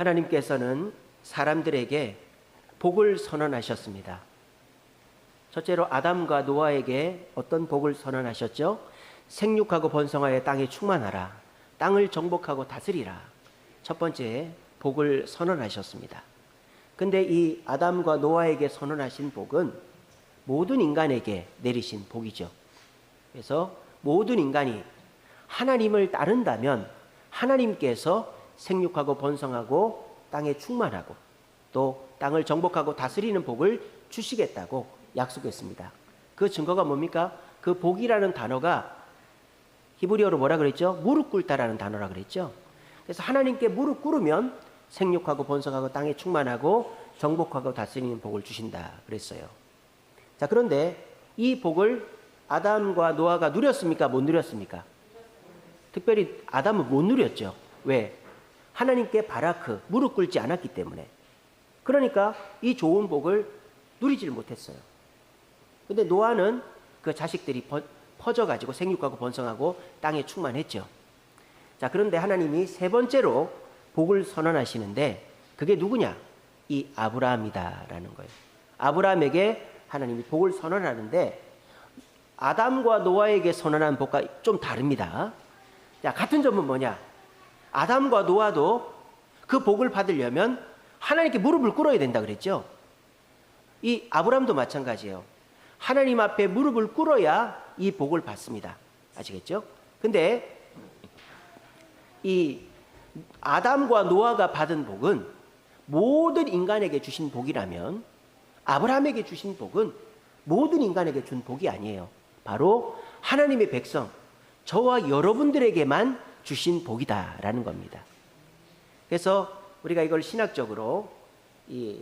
하나님께서는 사람들에게 복을 선언하셨습니다. 첫째로 아담과 노아에게 어떤 복을 선언하셨죠? 생육하고 번성하여 땅에 충만하라. 땅을 정복하고 다스리라. 첫 번째 복을 선언하셨습니다. 근데 이 아담과 노아에게 선언하신 복은 모든 인간에게 내리신 복이죠. 그래서 모든 인간이 하나님을 따른다면 하나님께서 생육하고 번성하고 땅에 충만하고 또 땅을 정복하고 다스리는 복을 주시겠다고 약속했습니다. 그 증거가 뭡니까? 그 복이라는 단어가 히브리어로 뭐라 그랬죠? 무릎 꿇다라는 단어라 그랬죠. 그래서 하나님께 무릎 꿇으면 생육하고 번성하고 땅에 충만하고 정복하고 다스리는 복을 주신다 그랬어요. 자, 그런데 이 복을 아담과 노아가 누렸습니까? 못 누렸습니까? 특별히 아담은 못 누렸죠. 왜? 하나님께 바라크, 무릎 꿇지 않았기 때문에. 그러니까 이 좋은 복을 누리질 못했어요. 근데 노아는 그 자식들이 퍼져가지고 생육하고 번성하고 땅에 충만했죠. 자, 그런데 하나님이 세 번째로 복을 선언하시는데 그게 누구냐? 이 아브라함이다라는 거예요. 아브라함에게 하나님이 복을 선언하는데 아담과 노아에게 선언한 복과 좀 다릅니다. 자, 같은 점은 뭐냐? 아담과 노아도 그 복을 받으려면 하나님께 무릎을 꿇어야 된다 그랬죠. 이 아브라함도 마찬가지예요. 하나님 앞에 무릎을 꿇어야 이 복을 받습니다. 아시겠죠? 근데 이 아담과 노아가 받은 복은 모든 인간에게 주신 복이라면 아브라함에게 주신 복은 모든 인간에게 준 복이 아니에요. 바로 하나님의 백성, 저와 여러분들에게만 주신 복이다라는 겁니다. 그래서 우리가 이걸 신학적으로 이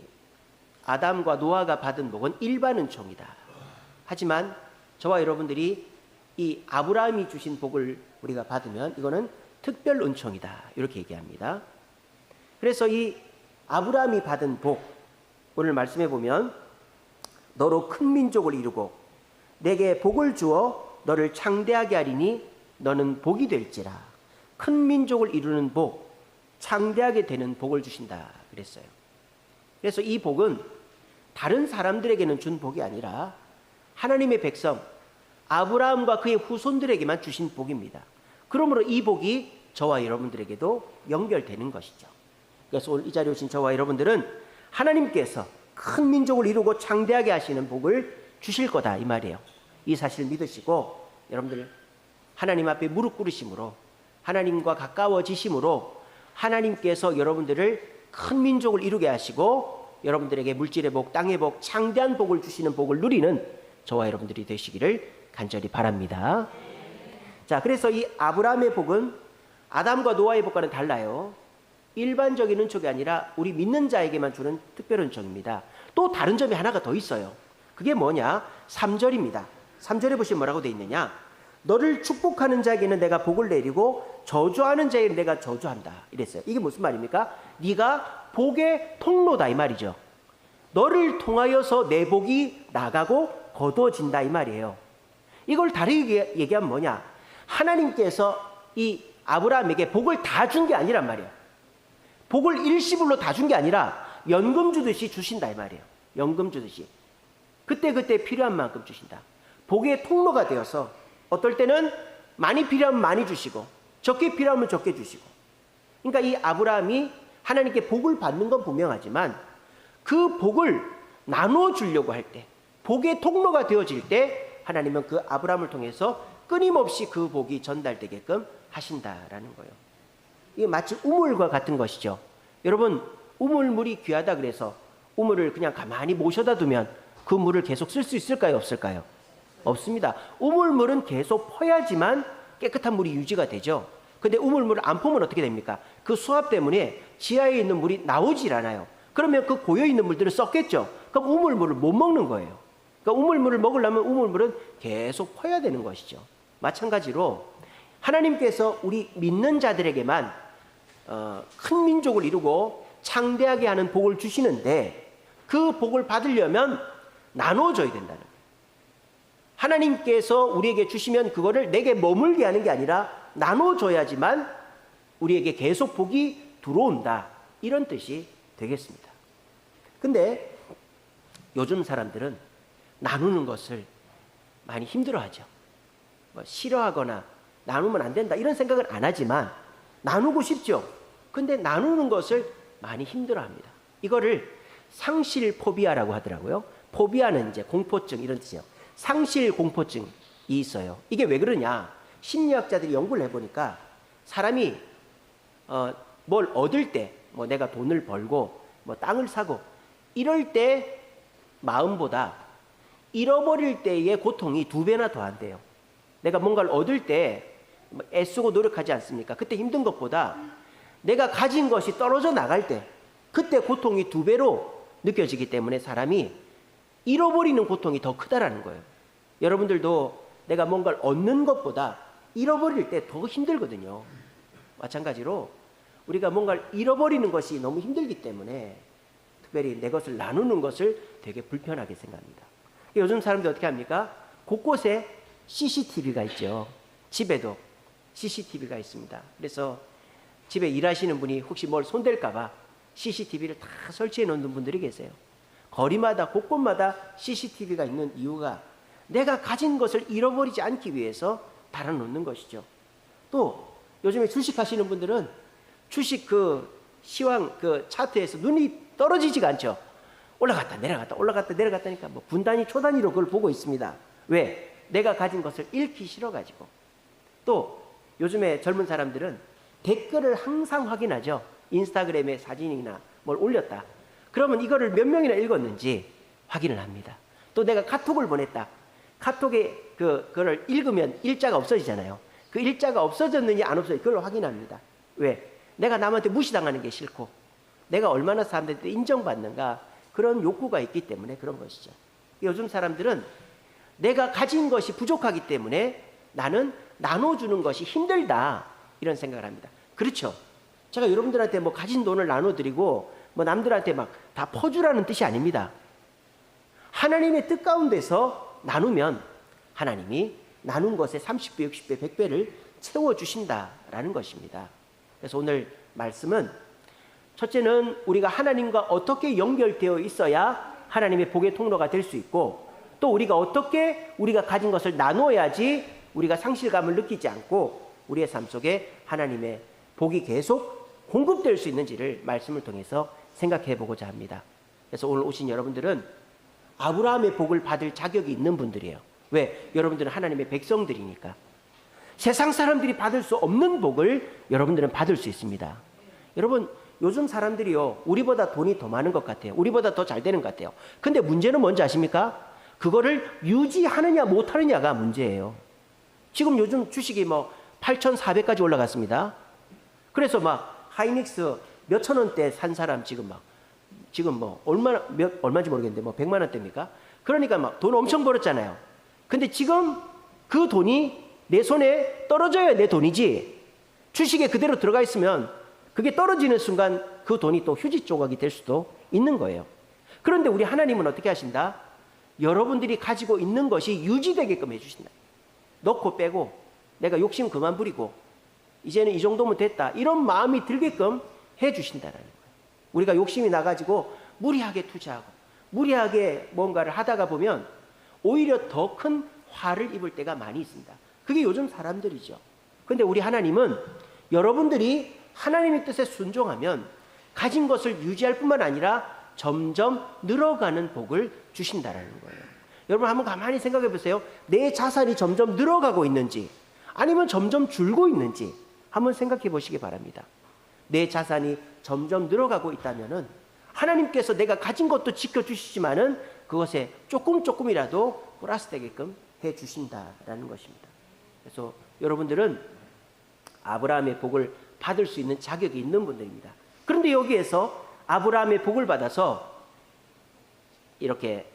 아담과 노아가 받은 복은 일반 은총이다. 하지만 저와 여러분들이 이 아브라함이 주신 복을 우리가 받으면 이거는 특별 은총이다. 이렇게 얘기합니다. 그래서 이 아브라함이 받은 복, 오늘 말씀해 보면 너로 큰 민족을 이루고 내게 복을 주어 너를 창대하게 하리니 너는 복이 될지라. 큰 민족을 이루는 복, 창대하게 되는 복을 주신다 그랬어요. 그래서 이 복은 다른 사람들에게는 준 복이 아니라 하나님의 백성 아브라함과 그의 후손들에게만 주신 복입니다. 그러므로 이 복이 저와 여러분들에게도 연결되는 것이죠. 그래서 오늘 이 자리에 오신 저와 여러분들은 하나님께서 큰 민족을 이루고 창대하게 하시는 복을 주실 거다 이 말이에요. 이 사실을 믿으시고 여러분들 하나님 앞에 무릎 꿇으심으로 하나님과 가까워지심으로 하나님께서 여러분들을 큰 민족을 이루게 하시고 여러분들에게 물질의 복, 땅의 복, 창대한 복을 주시는 복을 누리는 저와 여러분들이 되시기를 간절히 바랍니다. 자, 그래서 이 아브라함의 복은 아담과 노아의 복과는 달라요. 일반적인 은총이 아니라 우리 믿는 자에게만 주는 특별 은총입니다. 또 다른 점이 하나가 더 있어요. 그게 뭐냐? 3절입니다. 3절에 보시면 뭐라고 되어 있느냐? 너를 축복하는 자에게는 내가 복을 내리고 저주하는 자에게는 내가 저주한다. 이랬어요. 이게 무슨 말입니까? 네가 복의 통로다 이 말이죠. 너를 통하여서 내 복이 나가고 거두어진다 이 말이에요. 이걸 다르게 얘기하면 뭐냐? 하나님께서 이 아브라함에게 복을 다 준 게 아니란 말이에요. 복을 일시불로 다 준 게 아니라 연금 주듯이 주신다 이 말이에요. 연금 주듯이. 그때그때 필요한 만큼 주신다. 복의 통로가 되어서 어떨 때는 많이 필요하면 많이 주시고 적게 필요하면 적게 주시고. 그러니까 이 아브라함이 하나님께 복을 받는 건 분명하지만 그 복을 나누어 주려고 할 때, 복의 통로가 되어질 때 하나님은 그 아브라함을 통해서 끊임없이 그 복이 전달되게끔 하신다라는 거예요. 이게 마치 우물과 같은 것이죠. 여러분, 우물물이 귀하다 그래서 우물을 그냥 가만히 모셔다 두면 그 물을 계속 쓸 수 있을까요? 없을까요? 없습니다. 우물물은 계속 퍼야지만 깨끗한 물이 유지가 되죠. 근데 우물물을 안 퍼면 어떻게 됩니까? 그 수압 때문에 지하에 있는 물이 나오질 않아요. 그러면 그 고여있는 물들은 썩겠죠. 그럼 우물물을 못 먹는 거예요. 그러니까 우물물을 먹으려면 우물물은 계속 퍼야 되는 것이죠. 마찬가지로 하나님께서 우리 믿는 자들에게만 큰 민족을 이루고 창대하게 하는 복을 주시는데 그 복을 받으려면 나눠줘야 된다는 거예요. 하나님께서 우리에게 주시면 그거를 내게 머물게 하는 게 아니라 나눠줘야지만 우리에게 계속 복이 들어온다. 이런 뜻이 되겠습니다. 근데 요즘 사람들은 나누는 것을 많이 힘들어하죠. 뭐 싫어하거나 나누면 안 된다 이런 생각은 안 하지만 나누고 싶죠. 근데 나누는 것을 많이 힘들어합니다. 이거를 상실 포비아라고 하더라고요. 포비아는 이제 공포증 이런 뜻이에요. 상실 공포증이 있어요. 이게 왜 그러냐? 심리학자들이 연구를 해보니까 사람이 뭘 얻을 때, 뭐 내가 돈을 벌고 뭐 땅을 사고 이럴 때 마음보다 잃어버릴 때의 고통이 2배나 더한대요. 내가 뭔가를 얻을 때 애쓰고 노력하지 않습니까? 그때 힘든 것보다 내가 가진 것이 떨어져 나갈 때 그때 고통이 2배로 느껴지기 때문에 사람이 잃어버리는 고통이 더 크다라는 거예요. 여러분들도 내가 뭔가를 얻는 것보다 잃어버릴 때 더 힘들거든요. 마찬가지로 우리가 뭔가를 잃어버리는 것이 너무 힘들기 때문에 특별히 내 것을 나누는 것을 되게 불편하게 생각합니다. 요즘 사람들이 어떻게 합니까? 곳곳에 CCTV가 있죠. 집에도 CCTV가 있습니다. 그래서 집에 일하시는 분이 혹시 뭘 손댈까 봐 CCTV를 다 설치해 놓는 분들이 계세요. 거리마다 곳곳마다 CCTV가 있는 이유가 내가 가진 것을 잃어버리지 않기 위해서 달아놓는 것이죠. 또 요즘에 주식하시는 분들은 주식 시황 차트에서 눈이 떨어지지가 않죠. 올라갔다 내려갔다 올라갔다 내려갔다니까 뭐 분단위 초단위로 그걸 보고 있습니다. 왜? 내가 가진 것을 잃기 싫어가지고. 또 요즘에 젊은 사람들은 댓글을 항상 확인하죠. 인스타그램에 사진이나 뭘 올렸다. 그러면 이거를 몇 명이나 읽었는지 확인을 합니다. 또 내가 카톡을 보냈다. 카톡에 그걸 읽으면 일자가 없어지잖아요. 그 일자가 없어졌느냐 안 없어졌느냐 그걸 확인합니다. 왜? 내가 남한테 무시당하는 게 싫고 내가 얼마나 사람들한테 인정받는가 그런 욕구가 있기 때문에 그런 것이죠. 요즘 사람들은 내가 가진 것이 부족하기 때문에 나는 나눠주는 것이 힘들다 이런 생각을 합니다. 그렇죠. 제가 여러분들한테 뭐 가진 돈을 나눠드리고 뭐 남들한테 막 다 퍼주라는 뜻이 아닙니다. 하나님의 뜻 가운데서 나누면 하나님이 나눈 것에 30배, 60배, 100배를 채워주신다라는 것입니다. 그래서 오늘 말씀은 첫째는 우리가 하나님과 어떻게 연결되어 있어야 하나님의 복의 통로가 될 수 있고 또 우리가 어떻게 우리가 가진 것을 나눠야지 우리가 상실감을 느끼지 않고 우리의 삶 속에 하나님의 복이 계속 공급될 수 있는지를 말씀을 통해서 생각해 보고자 합니다. 그래서 오늘 오신 여러분들은 아브라함의 복을 받을 자격이 있는 분들이에요. 왜? 여러분들은 하나님의 백성들이니까. 세상 사람들이 받을 수 없는 복을 여러분들은 받을 수 있습니다. 여러분 요즘 사람들이요 우리보다 돈이 더 많은 것 같아요. 우리보다 더 잘 되는 것 같아요. 근데 문제는 뭔지 아십니까? 그거를 유지하느냐 못하느냐가 문제예요. 지금 요즘 주식이 뭐 8,400까지 올라갔습니다. 그래서 막 하이닉스 몇천 원대 산 사람 지금 뭐 얼마인지 모르겠는데 뭐 100만 원대입니까? 그러니까 막 돈 엄청 벌었잖아요. 근데 지금 그 돈이 내 손에 떨어져야 내 돈이지 주식에 그대로 들어가 있으면 그게 떨어지는 순간 그 돈이 또 휴지 조각이 될 수도 있는 거예요. 그런데 우리 하나님은 어떻게 하신다? 여러분들이 가지고 있는 것이 유지되게끔 해주신다. 넣고 빼고 내가 욕심 그만 부리고 이제는 이 정도면 됐다 이런 마음이 들게끔 해주신다는 거예요. 우리가 욕심이 나가지고 무리하게 투자하고 무리하게 뭔가를 하다가 보면 오히려 더 큰 화를 입을 때가 많이 있습니다. 그게 요즘 사람들이죠. 그런데 우리 하나님은 여러분들이 하나님의 뜻에 순종하면 가진 것을 유지할 뿐만 아니라 점점 늘어가는 복을 주신다는 거예요. 여러분 한번 가만히 생각해 보세요. 내 자산이 점점 늘어가고 있는지 아니면 점점 줄고 있는지 한번 생각해 보시기 바랍니다. 내 자산이 점점 늘어가고 있다면은 하나님께서 내가 가진 것도 지켜주시지만은 그것에 조금이라도 플러스 되게끔 해주신다라는 것입니다. 그래서 여러분들은 아브라함의 복을 받을 수 있는 자격이 있는 분들입니다. 그런데 여기에서 아브라함의 복을 받아서 이렇게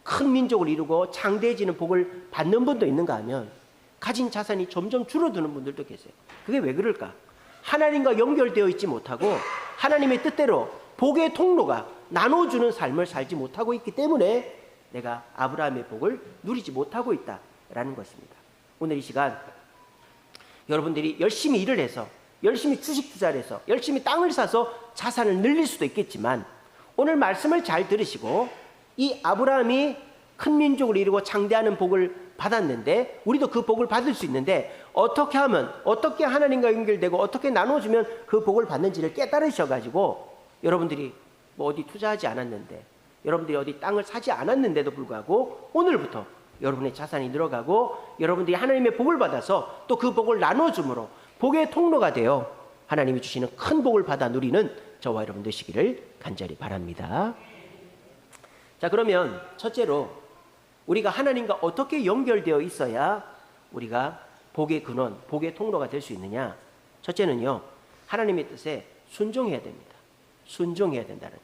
큰 민족을 이루고 창대해지는 복을 받는 분도 있는가 하면 가진 자산이 점점 줄어드는 분들도 계세요. 그게 왜 그럴까? 하나님과 연결되어 있지 못하고 하나님의 뜻대로 복의 통로가 나눠주는 삶을 살지 못하고 있기 때문에 내가 아브라함의 복을 누리지 못하고 있다라는 것입니다. 오늘 이 시간 여러분들이 열심히 일을 해서 열심히 주식 투자를 해서 열심히 땅을 사서 자산을 늘릴 수도 있겠지만 오늘 말씀을 잘 들으시고 이 아브라함이 큰 민족을 이루고 창대하는 복을 받았는데 우리도 그 복을 받을 수 있는데 어떻게 하면 어떻게 하나님과 연결되고 어떻게 나눠주면 그 복을 받는지를 깨달으셔가지고 여러분들이 뭐 어디 투자하지 않았는데 여러분들이 어디 땅을 사지 않았는데도 불구하고 오늘부터 여러분의 자산이 늘어가고 여러분들이 하나님의 복을 받아서 또 그 복을 나눠줌으로 복의 통로가 되어 하나님이 주시는 큰 복을 받아 누리는 저와 여러분 되시기를 간절히 바랍니다. 자, 그러면 첫째로 우리가 하나님과 어떻게 연결되어 있어야 우리가 복의 근원, 복의 통로가 될 수 있느냐? 첫째는요, 하나님의 뜻에 순종해야 됩니다. 순종해야 된다는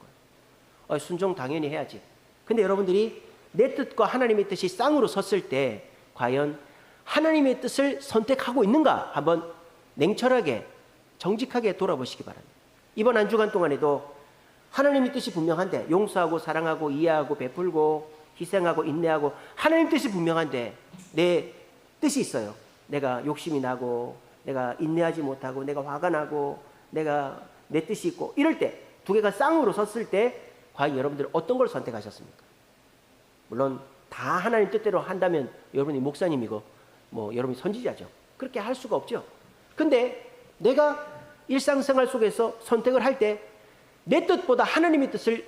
거예요. 순종 당연히 해야지. 근데 여러분들이 내 뜻과 하나님의 뜻이 쌍으로 섰을 때 과연 하나님의 뜻을 선택하고 있는가? 한번 냉철하게 정직하게 돌아보시기 바랍니다. 이번 한 주간 동안에도 하나님의 뜻이 분명한데 용서하고 사랑하고 이해하고 베풀고 희생하고 인내하고 하나님 뜻이 분명한데 내 뜻이 있어요. 내가 욕심이 나고 내가 인내하지 못하고 내가 화가 나고 내가 내 뜻이 있고 이럴 때 두 개가 쌍으로 섰을 때 과연 여러분들 어떤 걸 선택하셨습니까? 물론 다 하나님 뜻대로 한다면 여러분이 목사님이고 뭐 여러분이 선지자죠. 그렇게 할 수가 없죠. 근데 내가 일상생활 속에서 선택을 할 때 내 뜻보다 하나님의 뜻을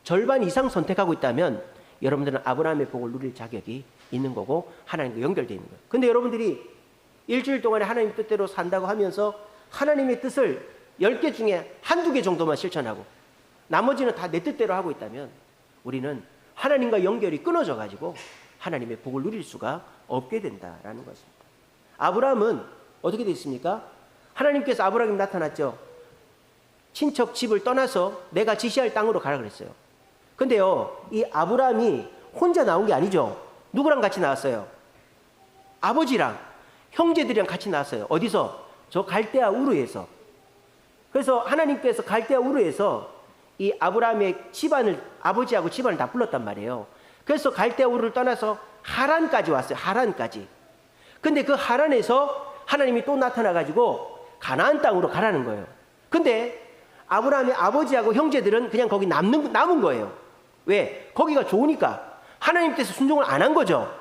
절반 이상 선택하고 있다면 여러분들은 아브라함의 복을 누릴 자격이 있는 거고 하나님과 연결되어 있는 거예요. 근데 여러분들이 일주일 동안에 하나님 뜻대로 산다고 하면서 하나님의 뜻을 10개 중에 한두 개 정도만 실천하고 나머지는 다 내 뜻대로 하고 있다면 우리는 하나님과 연결이 끊어져 가지고 하나님의 복을 누릴 수가 없게 된다라는 것입니다. 아브라함은 어떻게 되어 있습니까? 하나님께서 아브라함에게 나타났죠. 친척 집을 떠나서 내가 지시할 땅으로 가라 그랬어요. 근데요, 이 아브라함이 혼자 나온 게 아니죠. 누구랑 같이 나왔어요? 아버지랑 형제들이랑 같이 나왔어요. 어디서? 저 갈대아 우르에서. 그래서 하나님께서 갈대아 우르에서 이 아브라함의 집안을 아버지하고 집안을 다 불렀단 말이에요. 그래서 갈대아 우르를 떠나서 하란까지 왔어요. 하란까지. 근데 그 하란에서 하나님이 또 나타나 가지고 가나안 땅으로 가라는 거예요. 근데 아브라함의 아버지하고 형제들은 그냥 거기 남은 거예요. 왜? 거기가 좋으니까. 하나님 뜻에 순종을 안 한 거죠.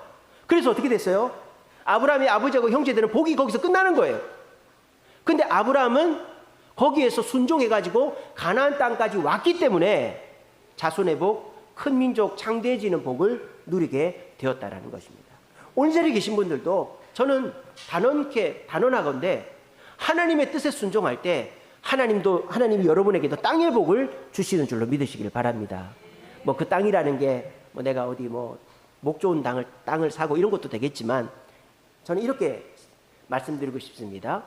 그래서 어떻게 됐어요? 아브라함의 아버지하고 형제들은 복이 거기서 끝나는 거예요. 근데 아브라함은 거기에서 순종해가지고 가나안 땅까지 왔기 때문에 자손의 복, 큰 민족, 창대해지는 복을 누리게 되었다라는 것입니다. 오늘 자리에 계신 분들도 저는 단언하건대 하나님의 뜻에 순종할 때 하나님이 여러분에게도 땅의 복을 주시는 줄로 믿으시길 바랍니다. 뭐 그 땅이라는 게 뭐 내가 어디 뭐 목 좋은 땅을 사고 이런 것도 되겠지만 저는 이렇게 말씀드리고 싶습니다.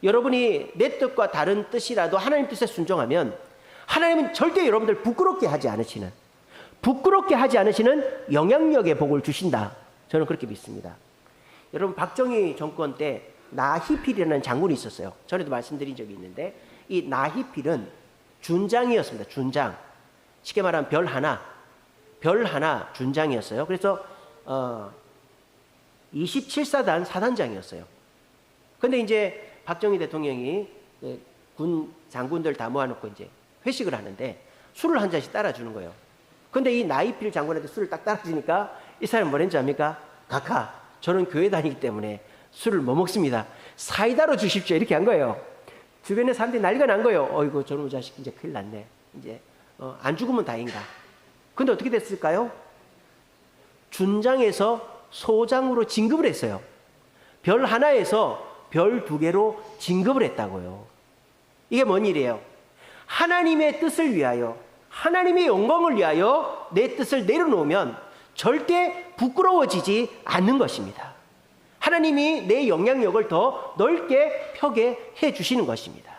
여러분이 내 뜻과 다른 뜻이라도 하나님 뜻에 순종하면 하나님은 절대 여러분들 부끄럽게 하지 않으시는 영향력의 복을 주신다. 저는 그렇게 믿습니다. 여러분 박정희 정권 때 나희필이라는 장군이 있었어요. 전에도 말씀드린 적이 있는데 이 나희필은 준장이었습니다. 준장. 쉽게 말하면 별 하나 준장이었어요. 그래서 27사단 사단장이었어요. 근데 이제 박정희 대통령이 군 장군들 다 모아놓고 이제 회식을 하는데 술을 한 잔씩 따라주는 거예요. 근데 이 나희필 장군한테 술을 딱 따라주니까 이 사람은 뭐랬는지 압니까? 각하, 저는 교회 다니기 때문에 술을 못 먹습니다. 사이다로 주십시오. 이렇게 한 거예요. 주변에 사람들이 난리가 난 거예요. 어이구, 저놈의 자식 이제 큰일 났네. 이제 안 죽으면 다행이다. 근데 어떻게 됐을까요? 준장에서 소장으로 진급을 했어요. 별 하나에서 별 2개로 진급을 했다고요. 이게 뭔 일이에요? 하나님의 뜻을 위하여, 하나님의 영광을 위하여 내 뜻을 내려놓으면 절대 부끄러워지지 않는 것입니다. 하나님이 내 영향력을 더 넓게 펴게 해주시는 것입니다.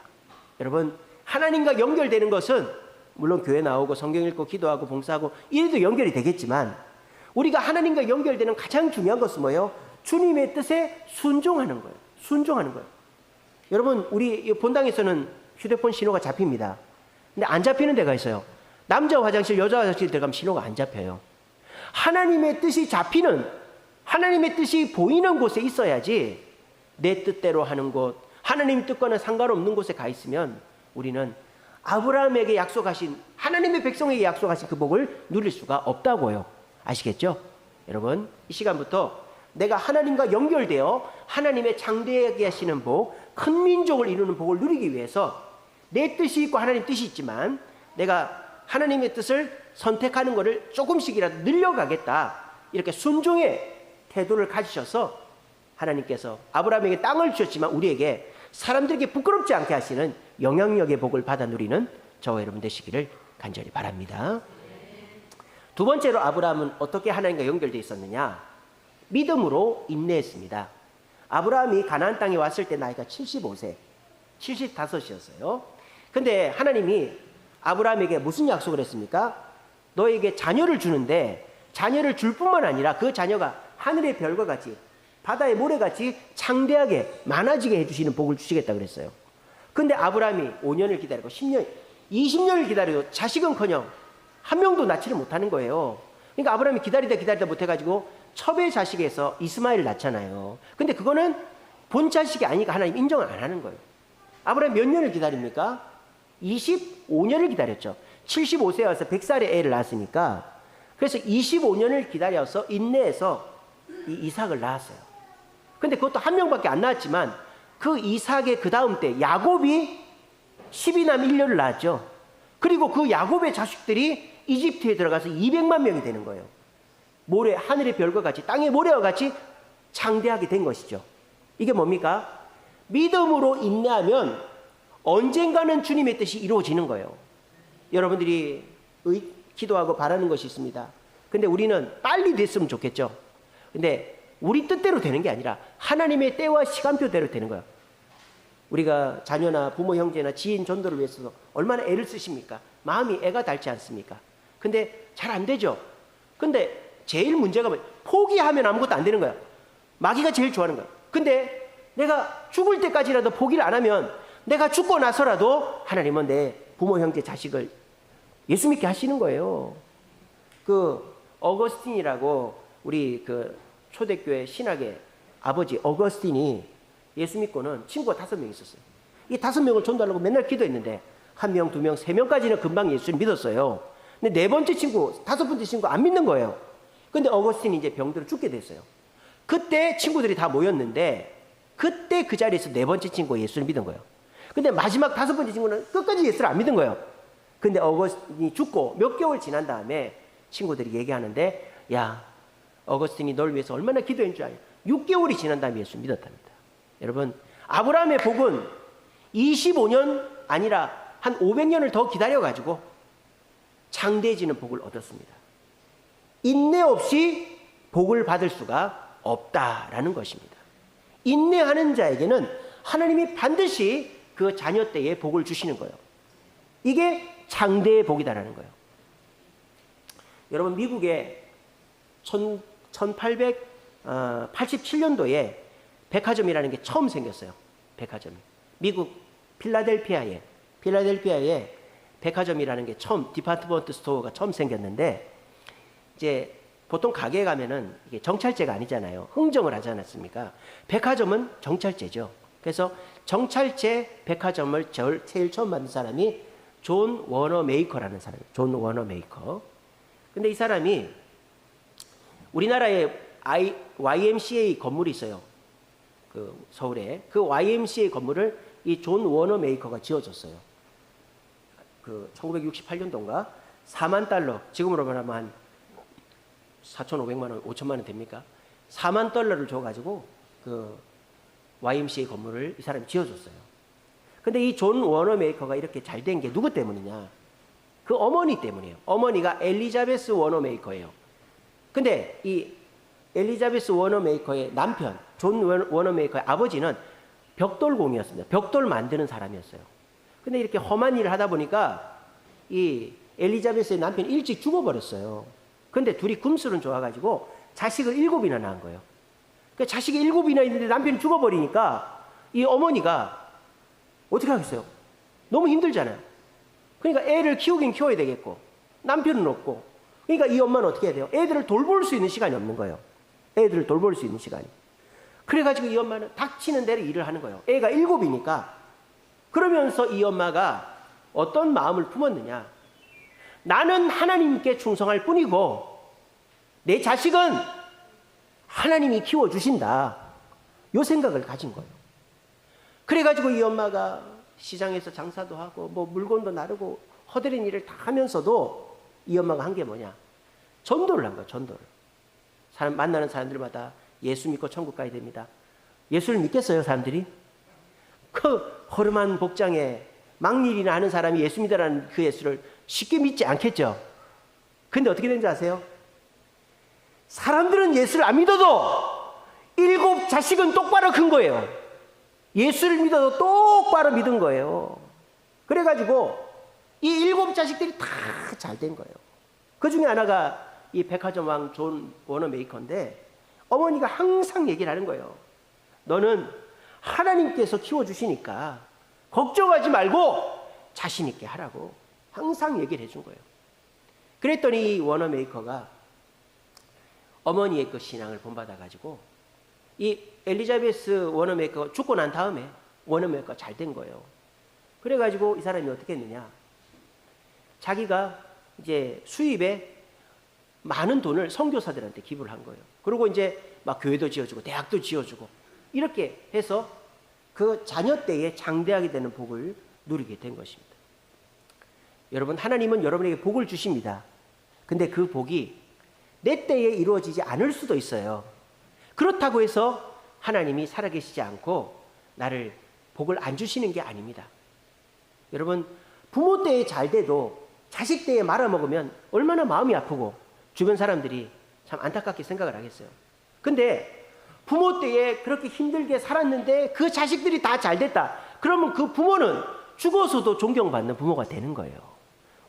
여러분, 하나님과 연결되는 것은 물론 교회 나오고 성경 읽고 기도하고 봉사하고 이래도 연결이 되겠지만 우리가 하나님과 연결되는 가장 중요한 것은 뭐예요? 주님의 뜻에 순종하는 거예요. 순종하는 거예요. 여러분, 우리 본당에서는 휴대폰 신호가 잡힙니다. 근데 안 잡히는 데가 있어요. 남자 화장실, 여자 화장실 들어가면 신호가 안 잡혀요. 하나님의 뜻이 잡히는, 하나님의 뜻이 보이는 곳에 있어야지 내 뜻대로 하는 곳, 하나님 뜻과는 상관없는 곳에 가 있으면 우리는 아브라함에게 약속하신, 하나님의 백성에게 약속하신 그 복을 누릴 수가 없다고요. 아시겠죠? 여러분, 이 시간부터 내가 하나님과 연결되어 하나님의 장대하게 하시는 복, 큰 민족을 이루는 복을 누리기 위해서 내 뜻이 있고 하나님 뜻이 있지만 내가 하나님의 뜻을 선택하는 것을 조금씩이라도 늘려가겠다, 이렇게 순종의 태도를 가지셔서 하나님께서 아브라함에게 땅을 주셨지만 우리에게 사람들에게 부끄럽지 않게 하시는 영향력의 복을 받아 누리는 저와 여러분 되시기를 간절히 바랍니다. 두 번째로 아브라함은 어떻게 하나님과 연결되어 있었느냐? 믿음으로 인내했습니다. 아브라함이 가나안 땅에 왔을 때 나이가 75세, 75이었어요. 근데 하나님이 아브라함에게 무슨 약속을 했습니까? 너에게 자녀를 주는데 자녀를 줄 뿐만 아니라 그 자녀가 하늘의 별과 같이 바다의 모래같이 창대하게 많아지게 해주시는 복을 주시겠다 그랬어요. 근데 아브라함이 5년을 기다리고 10년, 20년을 기다려도 자식은커녕 한 명도 낳지를 못하는 거예요. 그러니까 아브라함이 기다리다 못해가지고 첩의 자식에서 이스마엘을 낳잖아요. 근데 그거는 본 자식이 아니니까 하나님 인정을 안 하는 거예요. 아브라함이 몇 년을 기다립니까? 25년을 기다렸죠. 75세에 와서 100살에 애를 낳았으니까. 그래서 25년을 기다려서 인내해서 이 이삭을 낳았어요. 근데 그것도 한 명밖에 안 낳았지만 그 이삭의 그 다음 때 야곱이 12남 1녀를 낳았죠. 그리고 그 야곱의 자식들이 이집트에 들어가서 200만 명이 되는 거예요. 모래, 하늘의 별과 같이, 땅의 모래와 같이 창대하게 된 것이죠. 이게 뭡니까? 믿음으로 인내하면 언젠가는 주님의 뜻이 이루어지는 거예요. 여러분들이 기도하고 바라는 것이 있습니다. 근데 우리는 빨리 됐으면 좋겠죠. 근데 우리 뜻대로 되는 게 아니라 하나님의 때와 시간표대로 되는 거예요. 우리가 자녀나 부모, 형제나 지인 전도를 위해서 얼마나 애를 쓰십니까? 마음이 애가 닳지 않습니까? 근데 잘 안 되죠. 근데 제일 문제가 뭐예요? 포기하면 아무것도 안 되는 거야. 마귀가 제일 좋아하는 거야. 근데 내가 죽을 때까지라도 포기를 안 하면 내가 죽고 나서라도 하나님은 내 부모, 형제, 자식을 예수 믿게 하시는 거예요. 그 어거스틴이라고 우리 그 초대교회 신학의 아버지 어거스틴이 예수 믿고는 친구가 5명 있었어요. 이 5명을 전도하려고 맨날 기도했는데 1명, 2명, 3명까지는 금방 예수를 믿었어요. 근데 4번째 친구, 5번째 친구 안 믿는 거예요. 근데 어거스틴이 이제 병들어 죽게 됐어요. 그때 친구들이 다 모였는데 그때 그 자리에서 4번째 친구가 예수를 믿은 거예요. 근데 마지막 5번째 친구는 끝까지 예수를 안 믿은 거예요. 근데 어거스틴이 죽고 몇 개월 지난 다음에 친구들이 얘기하는데, 야, 어거스틴이 널 위해서 얼마나 기도한 줄 알냐. 6개월이 지난 다음에 예수를 믿었답니다. 여러분, 아브라함의 복은 25년 아니라 한 500년을 더 기다려가지고 장대해지는 복을 얻었습니다. 인내 없이 복을 받을 수가 없다라는 것입니다. 인내하는 자에게는 하나님이 반드시 그 자녀 때에 복을 주시는 거예요. 이게 장대의 복이다라는 거예요. 여러분, 미국에 1887년도에 백화점이라는 게 처음 생겼어요. 백화점이. 미국 필라델피아에 백화점이라는 게 처음, 디파트먼트 스토어가 처음 생겼는데, 이제 보통 가게에 가면은 이게 정찰제가 아니잖아요. 흥정을 하지 않았습니까? 백화점은 정찰제죠. 그래서 정찰제 백화점을 제일 처음 만든 사람이 존 워너 메이커라는 사람이에요. 존 워너 메이커. 근데 이 사람이 우리나라에 YMCA 건물이 있어요. 그 서울에. 그 YMCA 건물을 이 존 워너 메이커가 지어줬어요. 그 1968년도인가 4만 달러, 지금으로 말하면 한 4,500만 원, 5천만 원 됩니까? 4만 달러를 줘가지고 그 YMCA 건물을 이 사람이 지어줬어요. 근데 이 존 워너 메이커가 이렇게 잘 된 게 누구 때문이냐? 그 어머니 때문이에요. 어머니가 엘리자베스 워너 메이커예요. 근데 이 엘리자베스 워너 메이커의 남편, 존 워너 메이커의 아버지는 벽돌공이었습니다. 벽돌 만드는 사람이었어요. 근데 이렇게 험한 일을 하다 보니까 이 엘리자베스의 남편이 일찍 죽어버렸어요. 근데 둘이 금술은 좋아가지고 자식을 7이나 낳은 거예요. 그러니까 자식이 7이나 있는데 남편이 죽어버리니까 이 어머니가 어떻게 하겠어요? 너무 힘들잖아요. 그러니까 애를 키우긴 키워야 되겠고 남편은 없고, 그러니까 이 엄마는 어떻게 해야 돼요? 애들을 돌볼 수 있는 시간이 없는 거예요. 애들을 돌볼 수 있는 시간이. 그래가지고 이 엄마는 닥치는 대로 일을 하는 거예요. 애가 7이니까. 그러면서 이 엄마가 어떤 마음을 품었느냐. 나는 하나님께 충성할 뿐이고 내 자식은 하나님이 키워주신다. 이 생각을 가진 거예요. 그래가지고 이 엄마가 시장에서 장사도 하고 뭐 물건도 나르고 허드렛 일을 다 하면서도 이 엄마가 한 게 뭐냐. 전도를 한 거예요. 전도를. 만나는 사람들마다 예수 믿고 천국 가야 됩니다. 예수를 믿겠어요, 사람들이? 그 허름한 복장에 막일이나 하는 사람이 예수 믿으라는 그 예수를 쉽게 믿지 않겠죠. 근데 어떻게 되는지 아세요? 사람들은 예수를 안 믿어도 7 자식은 똑바로 큰 거예요. 예수를 믿어도 똑바로 믿은 거예요. 그래가지고 이 7 자식들이 다 잘 된 거예요. 그 중에 하나가 이 백화점 왕 존 워너메이커인데 어머니가 항상 얘기를 하는 거예요. 너는 하나님께서 키워주시니까 걱정하지 말고 자신 있게 하라고 항상 얘기를 해준 거예요. 그랬더니 이 워너메이커가 어머니의 그 신앙을 본받아가지고 이 엘리자베스 워너메이커가 죽고 난 다음에 워너메이커가 잘 된 거예요. 그래가지고 이 사람이 어떻게 했느냐. 자기가 이제 수입에 많은 돈을 선교사들한테 기부를 한 거예요. 그리고 이제 막 교회도 지어주고 대학도 지어주고 이렇게 해서 그 자녀 때에 장대하게 되는 복을 누리게 된 것입니다. 여러분, 하나님은 여러분에게 복을 주십니다. 근데 그 복이 내 때에 이루어지지 않을 수도 있어요. 그렇다고 해서 하나님이 살아계시지 않고 나를 복을 안 주시는 게 아닙니다. 여러분, 부모 때에 잘 돼도 자식 때에 말아먹으면 얼마나 마음이 아프고 주변 사람들이 참 안타깝게 생각을 하겠어요. 근데 부모 때에 그렇게 힘들게 살았는데 그 자식들이 다 잘 됐다. 그러면 그 부모는 죽어서도 존경받는 부모가 되는 거예요.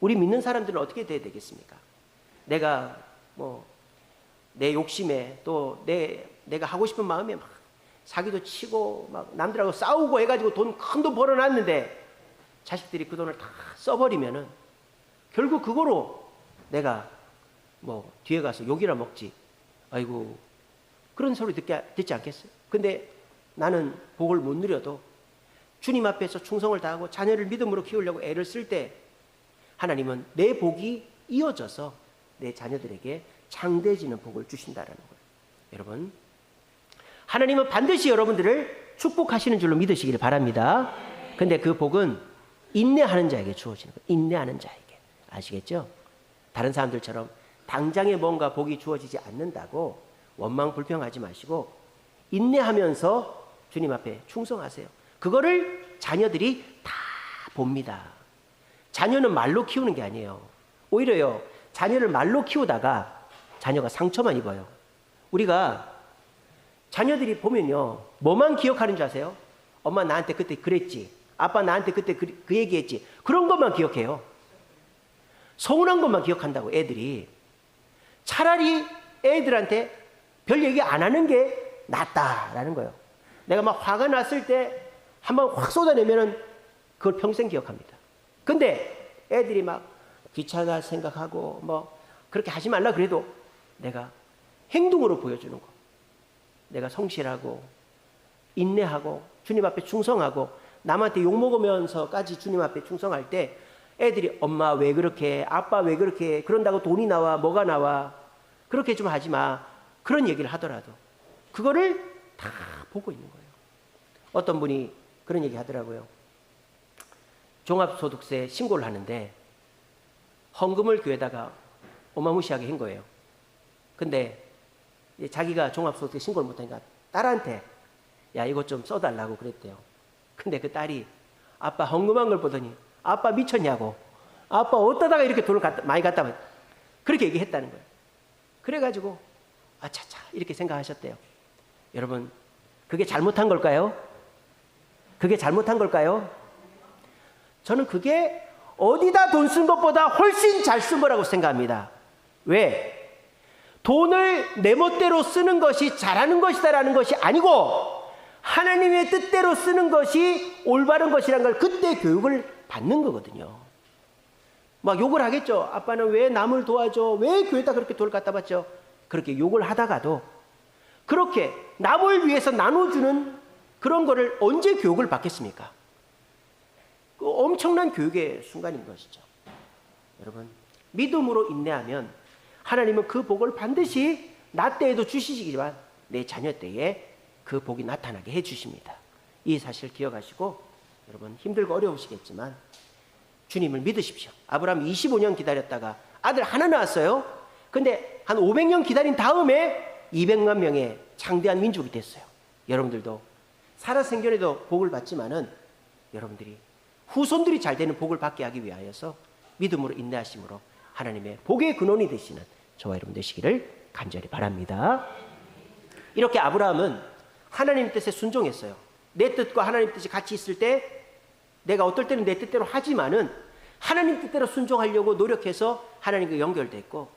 우리 믿는 사람들은 어떻게 돼야 되겠습니까? 내가 뭐 내 욕심에 또 내가 하고 싶은 마음에 막 사기도 치고 막 남들하고 싸우고 해가지고 큰 돈 벌어놨는데 자식들이 그 돈을 다 써버리면은 결국 그거로 내가 뭐 뒤에 가서 욕이나 먹지. 아이고, 그런 소리 듣지 않겠어요? 근데 나는 복을 못 누려도 주님 앞에서 충성을 다하고 자녀를 믿음으로 키우려고 애를 쓸 때 하나님은 내 복이 이어져서 내 자녀들에게 장대해지는 복을 주신다라는 거예요. 여러분, 하나님은 반드시 여러분들을 축복하시는 줄로 믿으시기를 바랍니다. 근데 그 복은 인내하는 자에게 주어지는 거예요. 인내하는 자에게. 아시겠죠? 다른 사람들처럼 당장에 뭔가 복이 주어지지 않는다고 원망 불평하지 마시고 인내하면서 주님 앞에 충성하세요. 그거를 자녀들이 다 봅니다. 자녀는 말로 키우는 게 아니에요. 오히려요, 자녀를 말로 키우다가 자녀가 상처만 입어요. 우리가 자녀들이 보면요, 뭐만 기억하는 줄 아세요? 엄마 나한테 그때 그랬지. 아빠 나한테 그때 그 얘기했지. 그런 것만 기억해요. 서운한 것만 기억한다고 애들이. 차라리 애들한테 별 얘기 안 하는 게 낫다라는 거예요. 내가 막 화가 났을 때 한번 확 쏟아내면은 그걸 평생 기억합니다. 근데 애들이 막 귀찮아 생각하고 뭐 그렇게 하지 말라 그래도 내가 행동으로 보여주는 거. 내가 성실하고 인내하고 주님 앞에 충성하고 남한테 욕먹으면서까지 주님 앞에 충성할 때 애들이 엄마 왜 그렇게 해? 아빠 왜 그렇게 해? 그런다고 돈이 나와? 뭐가 나와? 그렇게 좀 하지 마. 그런 얘기를 하더라도 그거를 다 보고 있는 거예요. 어떤 분이 그런 얘기 하더라고요. 종합소득세 신고를 하는데 헌금을 교회다가 어마무시하게 한 거예요. 근데 자기가 종합소득세 신고를 못하니까 딸한테 야 이것 좀 써달라고 그랬대요. 근데 그 딸이 아빠 헌금한 걸 보더니 아빠 미쳤냐고, 아빠 어디다가 이렇게 돈을 많이 갖다 봐, 그렇게 얘기했다는 거예요. 그래가지고 아차차 이렇게 생각하셨대요. 여러분, 그게 잘못한 걸까요? 그게 잘못한 걸까요? 저는 그게 어디다 돈 쓴 것보다 훨씬 잘 쓴 거라고 생각합니다. 왜? 돈을 내 멋대로 쓰는 것이 잘하는 것이다라는 것이 아니고 하나님의 뜻대로 쓰는 것이 올바른 것이라는 걸 그때 교육을 받는 거거든요. 막 욕을 하겠죠. 아빠는 왜 남을 도와줘? 왜 교회에다 그렇게 돈을 갖다 받죠? 그렇게 욕을 하다가도 그렇게 남을 위해서 나눠주는 그런 거를 언제 교육을 받겠습니까? 그 엄청난 교육의 순간인 것이죠. 여러분, 믿음으로 인내하면 하나님은 그 복을 반드시 나 때에도 주시지만 내 자녀 때에 그 복이 나타나게 해주십니다. 이 사실을 기억하시고, 여러분 힘들고 어려우시겠지만 주님을 믿으십시오. 아브라함 25년 기다렸다가 아들 하나 낳았어요. 근데 한 500년 기다린 다음에 200만 명의 창대한 민족이 됐어요. 여러분들도 살아 생전에도 복을 받지만은 여러분들이 후손들이 잘 되는 복을 받게 하기 위하여서 믿음으로 인내하심으로 하나님의 복의 근원이 되시는 저와 여러분 되시기를 간절히 바랍니다. 이렇게 아브라함은 하나님 뜻에 순종했어요. 내 뜻과 하나님 뜻이 같이 있을 때 내가 어떨 때는 내 뜻대로 하지만은 하나님 뜻대로 순종하려고 노력해서 하나님과 연결됐고,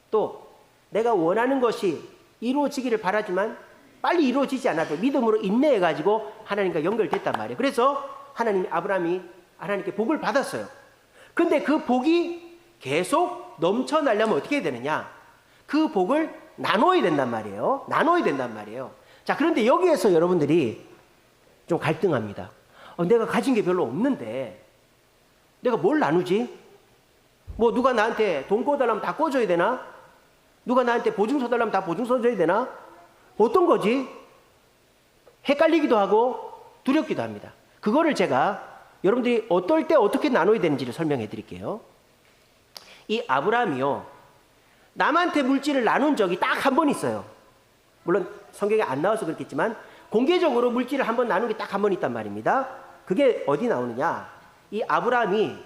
또 내가 원하는 것이 이루어지기를 바라지만 빨리 이루어지지 않아도 믿음으로 인내해가지고 하나님과 연결됐단 말이에요. 그래서 아브라함이 하나님께 복을 받았어요. 근데 그 복이 계속 넘쳐나려면 어떻게 해야 되느냐? 그 복을 나눠야 된단 말이에요. 나눠야 된단 말이에요. 자, 그런데 여기에서 여러분들이 좀 갈등합니다. 내가 가진 게 별로 없는데 내가 뭘 나누지? 뭐 누가 나한테 돈 꿔달라면 다 꿔줘야 되나? 누가 나한테 보증서 달라면 다 보증서 줘야 되나? 어떤 거지? 헷갈리기도 하고 두렵기도 합니다. 그거를 제가 여러분들이 어떨 때 어떻게 나눠야 되는지를 설명해 드릴게요. 이 아브라함이요, 남한테 물질을 나눈 적이 딱 한 번 있어요. 물론 성경에 안 나와서 그렇겠지만 공개적으로 물질을 한 번 나눈 게 딱 한 번 있단 말입니다. 그게 어디 나오느냐? 이 아브라함이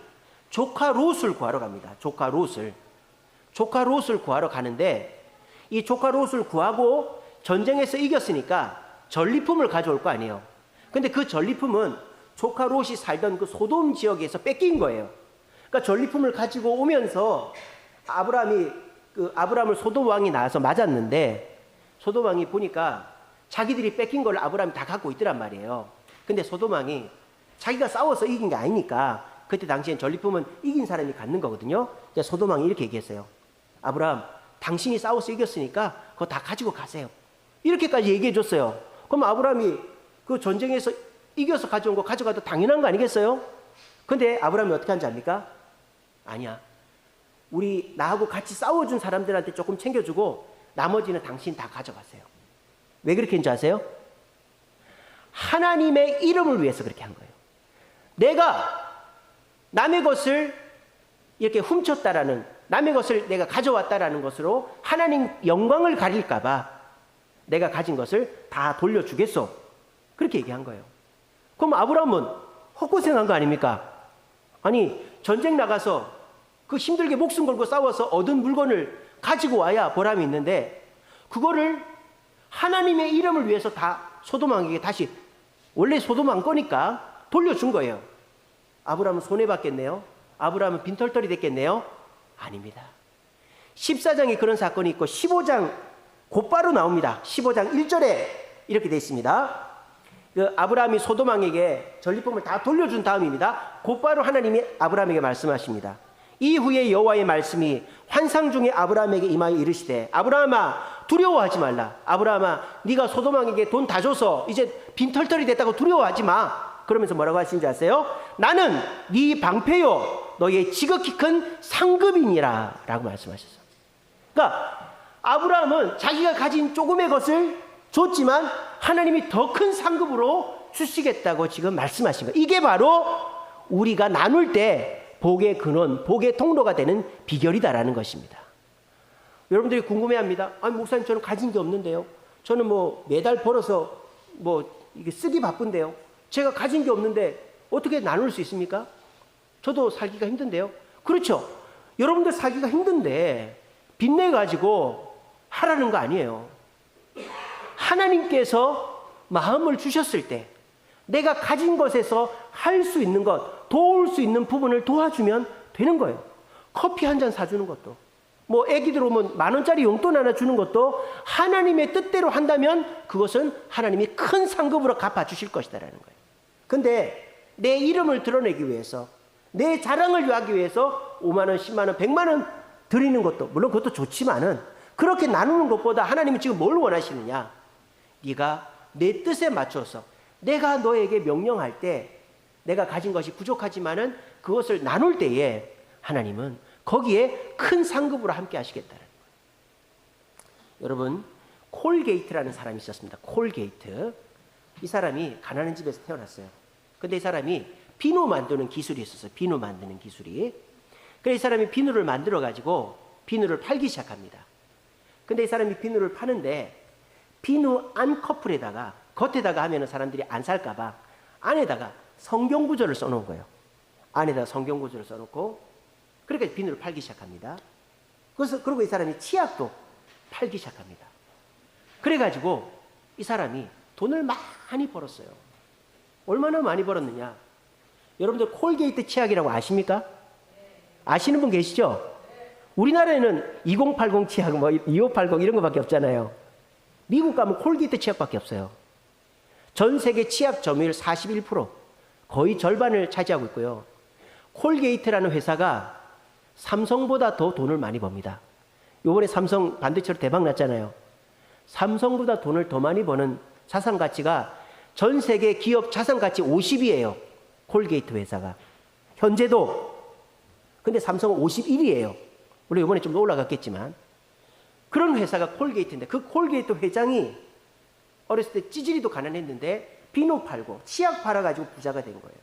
조카 롯을 구하러 갑니다. 조카 롯을 구하러 가는데, 이 조카 롯을 구하고 전쟁에서 이겼으니까 전리품을 가져올 거 아니에요. 근데 그 전리품은 조카 롯이 살던 그 소돔 지역에서 뺏긴 거예요. 그러니까 전리품을 가지고 오면서 아브라함을 소돔 왕이 나와서 맞았는데, 소돔 왕이 보니까 자기들이 뺏긴 걸 아브라함이 다 갖고 있더란 말이에요. 근데 소돔 왕이 자기가 싸워서 이긴 게 아니니까, 그때 당시엔 전리품은 이긴 사람이 갖는 거거든요. 소돔 왕이 이렇게 얘기했어요. 아브라함, 당신이 싸워서 이겼으니까 그거 다 가지고 가세요. 이렇게까지 얘기해 줬어요. 그럼 아브라함이 그 전쟁에서 이겨서 가져온 거 가져가도 당연한 거 아니겠어요? 근데 아브라함이 어떻게 한지 압니까? 아니야. 나하고 같이 싸워준 사람들한테 조금 챙겨주고 나머지는 당신 다 가져가세요. 왜 그렇게 했는지 아세요? 하나님의 이름을 위해서 그렇게 한 거예요. 내가 남의 것을 이렇게 훔쳤다라는, 남의 것을 내가 가져왔다라는 것으로 하나님 영광을 가릴까 봐 내가 가진 것을 다 돌려주겠소. 그렇게 얘기한 거예요. 그럼 아브라함은 헛고생한 거 아닙니까? 아니, 전쟁 나가서 그 힘들게 목숨 걸고 싸워서 얻은 물건을 가지고 와야 보람이 있는데, 그거를 하나님의 이름을 위해서 다 소돔 왕에게 다시, 원래 소돔 왕 거니까 돌려준 거예요. 아브라함은 손해봤겠네요? 아브라함은 빈털털이 됐겠네요? 아닙니다. 14장에 그런 사건이 있고 15장 곧바로 나옵니다. 15장 1절에 이렇게 되어 있습니다. 아브라함이 소돔 왕에게 전리품을 다 돌려준 다음입니다. 곧바로 하나님이 아브라함에게 말씀하십니다. 이후에 여호와의 말씀이 환상 중에 아브라함에게 임하여 이르시되, 아브라함아 두려워하지 말라. 아브라함아, 네가 소돔 왕에게 돈 다 줘서 이제 빈털털이 됐다고 두려워하지 마. 그러면서 뭐라고 하시는지 아세요? 나는 네 방패요 너의 지극히 큰 상급이니라 라고 말씀하셨어요. 그러니까 아브라함은 자기가 가진 조금의 것을 줬지만 하나님이 더 큰 상급으로 주시겠다고 지금 말씀하신 거예요. 이게 바로 우리가 나눌 때 복의 근원, 복의 통로가 되는 비결이다라는 것입니다. 여러분들이 궁금해합니다. 아니, 목사님, 저는 가진 게 없는데요. 저는 뭐 매달 벌어서 뭐 이게 쓰기 바쁜데요. 제가 가진 게 없는데 어떻게 나눌 수 있습니까? 저도 살기가 힘든데요. 그렇죠. 여러분들 살기가 힘든데 빚내가지고 하라는 거 아니에요. 하나님께서 마음을 주셨을 때 내가 가진 것에서 할 수 있는 것, 도울 수 있는 부분을 도와주면 되는 거예요. 커피 한 잔 사주는 것도, 뭐 애기들 오면 10,000원짜리 용돈 하나 주는 것도 하나님의 뜻대로 한다면 그것은 하나님이 큰 상급으로 갚아주실 것이다라는 거예요. 근데 내 이름을 드러내기 위해서, 내 자랑을 하기 위해서 5만원, 10만원, 100만원 드리는 것도 물론 그것도 좋지만은, 그렇게 나누는 것보다 하나님이 지금 뭘 원하시느냐? 네가 내 뜻에 맞춰서 내가 너에게 명령할 때 내가 가진 것이 부족하지만은 그것을 나눌 때에 하나님은 거기에 큰 상급으로 함께 하시겠다는 거예요. 여러분, 콜게이트라는 사람이 있었습니다. 콜게이트. 이 사람이 가난한 집에서 태어났어요. 근데 이 사람이 비누 만드는 기술이 있었어요. 비누 만드는 기술이. 그래서 이 사람이 비누를 만들어 가지고 비누를 팔기 시작합니다. 근데 이 사람이 비누를 파는데 비누 안 커플에다가 겉에다가 하면은 사람들이 안 살까 봐 안에다가 성경 구절을 써놓은 거예요. 안에다가 성경 구절을 써놓고 그렇게 비누를 팔기 시작합니다. 그리고 이 사람이 치약도 팔기 시작합니다. 그래가지고 이 사람이 돈을 많이 벌었어요. 얼마나 많이 벌었느냐? 여러분들 콜게이트 치약이라고 아십니까? 아시는 분 계시죠? 우리나라에는 2080 치약, 2580 이런 거밖에 없잖아요. 미국 가면 콜게이트 치약밖에 없어요. 전 세계 치약 점유율 41%, 거의 절반을 차지하고 있고요. 콜게이트라는 회사가 삼성보다 더 돈을 많이 법니다. 요번에 삼성 반도체로 대박 났잖아요. 삼성보다 돈을 더 많이 버는 자산 가치가 전 세계 기업 자산 가치 50위예요. 콜게이트 회사가. 현재도. 근데 삼성은 51위예요. 물론 이번에 좀 더 올라갔겠지만. 그런 회사가 콜게이트인데 그 콜게이트 회장이 어렸을 때 찌질이도 가난했는데 비누 팔고 치약 팔아가지고 부자가 된 거예요.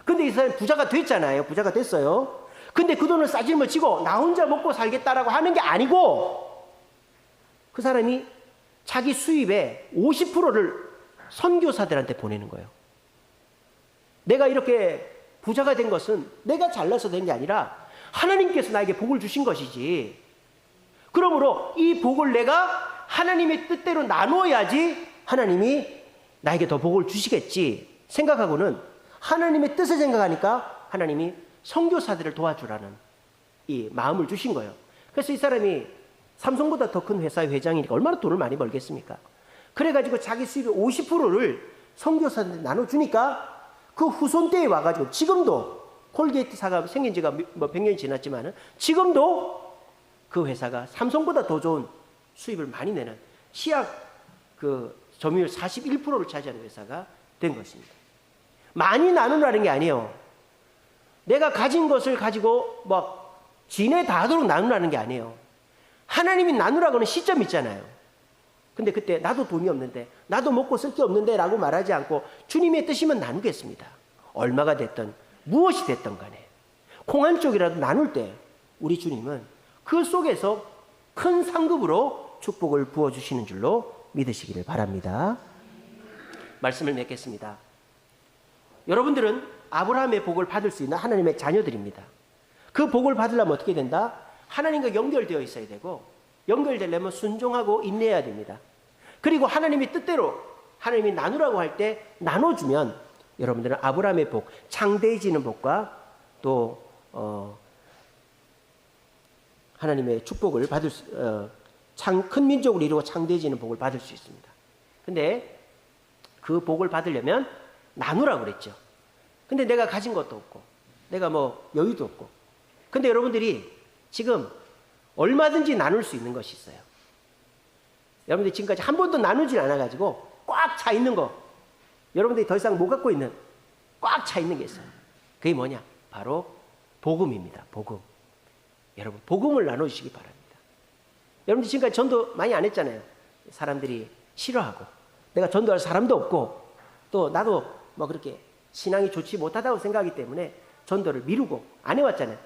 근데 이 사람이 부자가 됐잖아요. 부자가 됐어요. 근데 그 돈을 싸질머치고 나 혼자 먹고 살겠다라고 하는 게 아니고 그 사람이 자기 수입의 50%를 선교사들한테 보내는 거예요. 내가 이렇게 부자가 된 것은 내가 잘나서 된 게 아니라 하나님께서 나에게 복을 주신 것이지. 그러므로 이 복을 내가 하나님의 뜻대로 나누어야지 하나님이 나에게 더 복을 주시겠지 생각하고는 하나님의 뜻을 생각하니까 하나님이 선교사들을 도와주라는 이 마음을 주신 거예요. 그래서 이 사람이 삼성보다 더 큰 회사의 회장이니까 얼마나 돈을 많이 벌겠습니까? 그래가지고 자기 수입의 50%를 선교사들한테 나눠주니까 그 후손 때에 와가지고 지금도 콜게이트사가 생긴 지가 뭐 100년이 지났지만은 지금도 그 회사가 삼성보다 더 좋은 수입을 많이 내는 치약 그 점유율 41%를 차지하는 회사가 된 것입니다. 많이 나누라는 게 아니에요. 내가 가진 것을 가지고 막 진에 닿도록 나누라는 게 아니에요. 하나님이 나누라고는 시점이 있잖아요. 근데 그때 나도 돈이 없는데 나도 먹고 쓸 게 없는데 라고 말하지 않고 주님의 뜻이면 나누겠습니다. 얼마가 됐든 무엇이 됐든 간에 콩 한 쪽이라도 나눌 때 우리 주님은 그 속에서 큰 상급으로 축복을 부어주시는 줄로 믿으시기를 바랍니다. 말씀을 맺겠습니다. 여러분들은 아브라함의 복을 받을 수 있는 하나님의 자녀들입니다. 그 복을 받으려면 어떻게 된다? 하나님과 연결되어 있어야 되고 연결되려면 순종하고 인내해야 됩니다. 그리고 하나님의 뜻대로 하나님이 나누라고 할 때 나눠주면 여러분들은 아브라함의 복, 창대해지는 복과 또 하나님의 축복을 받을 큰 민족을 이루고 창대해지는 복을 받을 수 있습니다. 근데 그 복을 받으려면 나누라고 그랬죠. 근데 내가 가진 것도 없고 내가 뭐 여유도 없고 근데 여러분들이 지금 얼마든지 나눌 수 있는 것이 있어요. 여러분들이 지금까지 한 번도 나누질 않아가지고 꽉 차 있는 거 여러분들이 더 이상 못 갖고 있는 꽉 차 있는 게 있어요. 그게 뭐냐? 바로 복음입니다. 복음. 여러분 복음을 나눠주시기 바랍니다. 여러분들 지금까지 전도 많이 안 했잖아요. 사람들이 싫어하고 내가 전도할 사람도 없고 또 나도 뭐 그렇게 신앙이 좋지 못하다고 생각하기 때문에 전도를 미루고 안 해왔잖아요.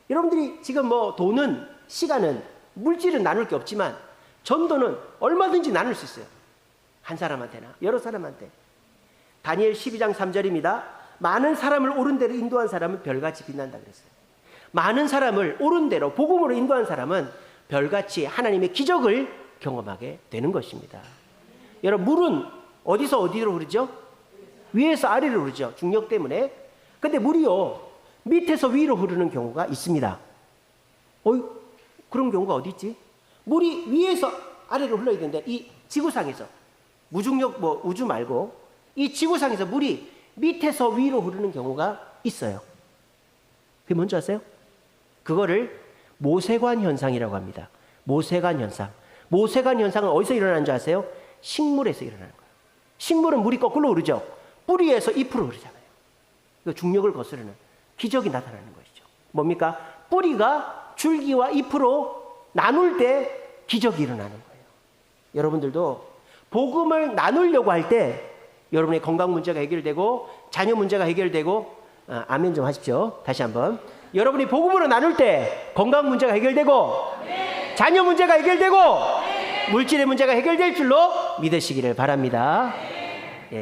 여러분들이 지금 뭐 돈은 시간은 물질은 나눌 게 없지만 전도는 얼마든지 나눌 수 있어요. 한 사람한테나 여러 사람한테. 다니엘 12장 3절입니다. 많은 사람을 옳은 대로 인도한 사람은 별같이 빛난다 그랬어요. 많은 사람을 옳은 대로 복음으로 인도한 사람은 별같이 하나님의 기적을 경험하게 되는 것입니다. 여러분 물은 어디서 어디로 흐르죠? 위에서 아래로 흐르죠. 중력 때문에. 근데 물이요 밑에서 위로 흐르는 경우가 있습니다. 그런 경우가 어디 있지? 물이 위에서 아래로 흘러야 되는데 이 지구상에서 무중력 뭐 우주 말고 이 지구상에서 물이 밑에서 위로 흐르는 경우가 있어요. 그게 뭔지 아세요? 그거를 모세관 현상이라고 합니다. 모세관 현상. 모세관 현상은 어디서 일어나는 줄 아세요? 식물에서 일어나는 거예요. 식물은 물이 거꾸로 흐르죠. 뿌리에서 잎으로 흐르잖아요. 그 중력을 거스르는 기적이 나타나는 것이죠. 뭡니까? 뿌리가 줄기와 잎으로 나눌 때 기적이 일어나는 거예요. 여러분들도 복음을 나누려고 할 때 여러분의 건강 문제가 해결되고 자녀 문제가 해결되고 아멘 좀 하십시오. 다시 한번. 여러분이 복음으로 나눌 때 건강 문제가 해결되고 자녀 문제가 해결되고 물질의 문제가 해결될 줄로 믿으시기를 바랍니다.